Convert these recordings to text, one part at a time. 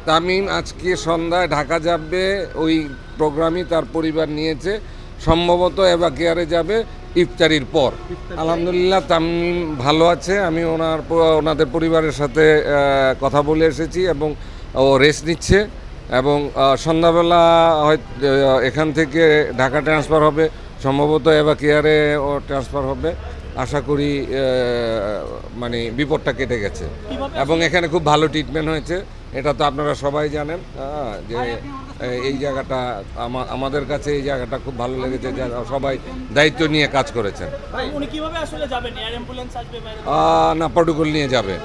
তামিম আজকে সন্ধ্যায় ঢাকা যাবে, ওই প্রোগ্রামই তার পরিবার নিয়েছে। সম্ভবত এভারকেয়ারে যাবে ইফতারির পর। আলহামদুলিল্লাহ তামিম ভালো আছে। আমি ওনাদের পরিবারের সাথে কথা বলে এসেছি এবং ও রেস্ট নিচ্ছে এবং সন্ধ্যাবেলা হয়তো এখান থেকে ঢাকা ট্রান্সফার হবে, সম্ভবত এভারকেয়ারে ও ট্রান্সফার হবে। আশা করি মানে বিপদটা কেটে গেছে এবং এখানে খুব ভালো ট্রিটমেন্ট হয়েছে। এটা তো আপনারা সবাই জানেন যে এই জায়গাটা আমাদের কাছে এই জায়গাটা খুব ভালো লেগেছে, যে সবাই দায়িত্ব নিয়ে কাজ করেছেন। না, প্রটোকল নিয়ে যাবে।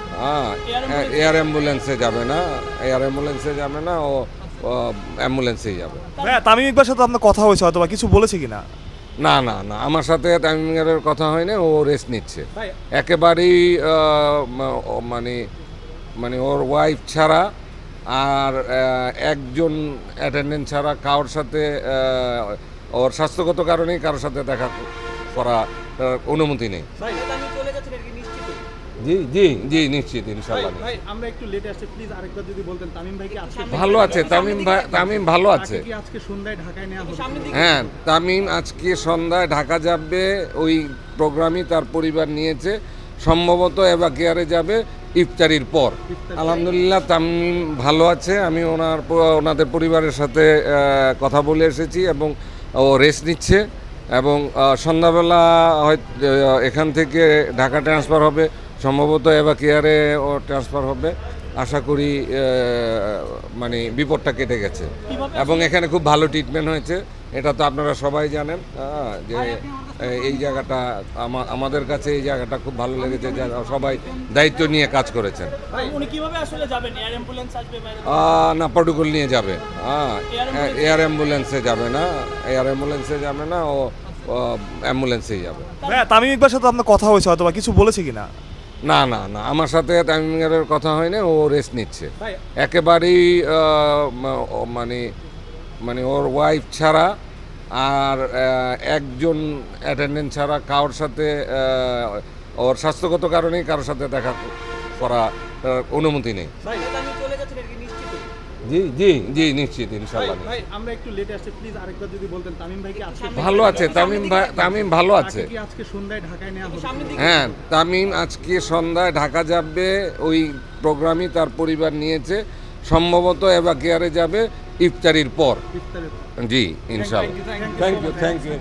এয়ার অ্যাম্বুলেন্সে যাবে না, ও অ্যাম্বুলেন্সেই যাবে। তামিম ইকবালের সাথে আপনার কথা হয়েছে হয়তো বা কিছু বলেছে কিনা? না না না, আমার সাথে তামিমের কথা হয়নি। ও রেস্ট নিচ্ছে একেবারেই, মানে ওর ওয়াইফ ছাড়া আর একজন অ্যাটেন্ডেন্ট ছাড়া কারোর সাথে ওর স্বাস্থ্যগত কারণেই কারোর সাথে দেখা করা অনুমতি নেই। জি জি জি, নিশ্চিত, ইনশাআল্লাহ। আমরা একটু লেটে আসছি, প্লিজ আরেকবার যদি বলতেন তামিম ভাই কি আজকে ভালো আছে? তামিম ভালো আছে। কি আজকে সন্ধ্যায় ঢাকায় নেওয়া হবে? হ্যাঁ, তামিম আজকে সন্ধ্যায় ঢাকা যাবে, ওই প্রোগ্রামই তার পরিবার নিয়েছে। সম্ভবত এভারকেয়ারে যাবে ইফতারির পর। আলহামদুলিল্লাহ তামিম ভালো আছে। আমি ওনাদের পরিবারের সাথে কথা বলে এসেছি এবং ও রেস্ট নিচ্ছে এবং সন্ধ্যাবেলা হয়তো এখান থেকে ঢাকা ট্রান্সফার হবে, সম্ভবত এভারকেয়ারে ও ট্রান্সফার হবে। আশা করি মানে বিপদটা কেটে গেছে এবং এখানে খুব ভালো ট্রিটমেন্ট হয়েছে। এটা তো আপনারা সবাই জানেন যে এই জায়গাটা আমাদের কাছে এই জায়গাটা খুব ভালো লেগেছে, যে সবাই দায়িত্ব নিয়ে কাজ করেছেন। না, প্রটোকল নিয়ে যাবে। এয়ার অ্যাম্বুলেন্সে যাবে না, ও অ্যাম্বুলেন্সেই যাবে। তামিম ইকবালের সাথে আপনার কথা হয়েছে হয়তো বা কিছু বলেছে কিনা? না না না, আমার সাথে তামিমের কথা হয়নি। ও রেস্ট নিচ্ছে একেবারেই, মানে ওর ওয়াইফ ছাড়া আর একজন অ্যাটেন্ডেন্ট ছাড়া কারোর সাথে ওর স্বাস্থ্যগত কারণেই কারোর সাথে দেখা করা অনুমতি নেই। জি জি জি, নিশ্চিত, ইনশাআল্লাহ। আমরা একটু লেটে আসছি, প্লিজ আরেকবার যদি বলতেন তামিম ভাই কি আজকে ভালো আছে? তামিম ভালো আছে। কি আজকে সন্ধ্যায় ঢাকায় নেওয়া হবে? হ্যাঁ, তামিম আজকে সন্ধ্যায় ঢাকা যাবে, ওই প্রোগ্রামই তার পরিবার নিয়েছে। সম্ভবত এভারকেয়ারে যাবে ইফতারির পর। জি, ইনশাআল্লাহ। Thank you.